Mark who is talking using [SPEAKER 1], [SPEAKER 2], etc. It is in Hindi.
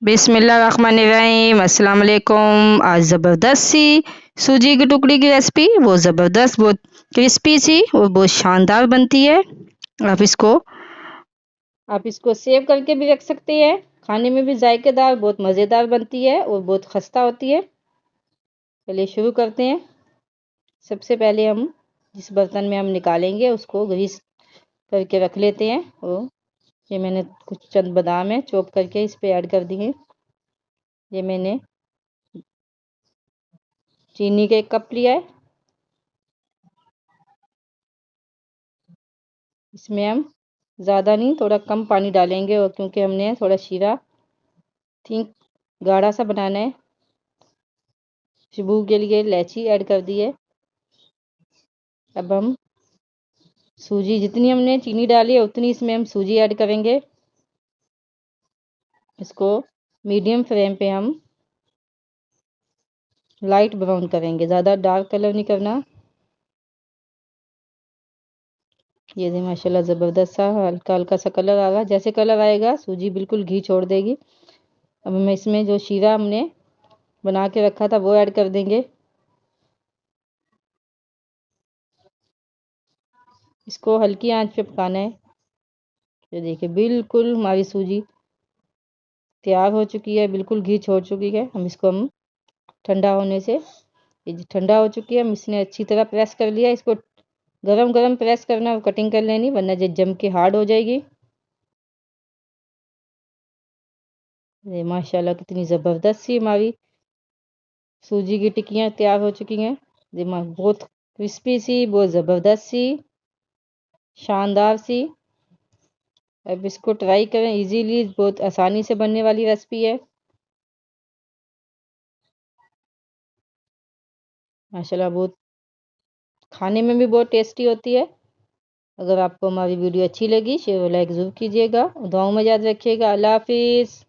[SPEAKER 1] बिस्मिल्लाहिर्रहमानिर्रहीम अस्सलाम वालेकुम। आज ज़बरदस्त सी सूजी की टुकड़ी की रेसिपी, वो ज़बरदस्त, बहुत क्रिस्पी सी और बहुत शानदार बनती है। आप इसको आप इसको सेव करके भी रख सकते हैं। खाने में भी जायकेदार, बहुत मज़ेदार बनती है और बहुत खस्ता होती है। चलिए शुरू करते हैं। सबसे पहले हम जिस बर्तन में हम निकालेंगे उसको ग्रीस करके रख लेते हैं। और ये मैंने कुछ चंद बादाम है चॉप करके इस पे ऐड कर दिए। ये मैंने चीनी का 1 कप लिया है। इसमें हम ज़्यादा नहीं, थोड़ा कम पानी डालेंगे, और क्योंकि हमने थोड़ा शीरा थिक गाढ़ा सा बनाना है। खुशबू के लिए इलायची ऐड कर दी है। अब हम सूजी, जितनी हमने चीनी डाली है उतनी इसमें हम सूजी ऐड करेंगे। इसको मीडियम फ्लेम पे हम लाइट ब्राउन करेंगे, ज़्यादा डार्क कलर नहीं करना। ये देखिए माशाल्लाह ज़बरदस्त सा हल्का हल्का सा कलर आ रहा है। जैसे कलर आएगा सूजी बिल्कुल घी छोड़ देगी। अब हम इसमें जो शीरा हमने बना के रखा था वो ऐड कर देंगे। इसको हल्की आंच पे पकाना है। ये देखिए बिल्कुल हमारी सूजी तैयार हो चुकी है, बिल्कुल घी छोड़ चुकी है। हम ठंडा होने से, ये ठंडा हो चुकी है, हम इसने अच्छी तरह प्रेस कर लिया। इसको गरम गरम प्रेस करना और कटिंग कर लेनी, वरना ये जम के हार्ड हो जाएगी। ये माशाल्लाह कितनी ज़बरदस्त सी हमारी सूजी की टिक्कियाँ तैयार हो चुकी हैं। ये बहुत क्रिस्पी सी, बहुत ज़बरदस्त सी, शानदार सी। अब इसको ट्राई करें, इजीली बहुत आसानी से बनने वाली रेसिपी है। माशाल्लाह बहुत खाने में भी बहुत टेस्टी होती है। अगर आपको हमारी वीडियो अच्छी लगी शेयर और लाइक ज़रूर कीजिएगा। दुआओं में याद रखिएगा। अल्लाह हाफिज़।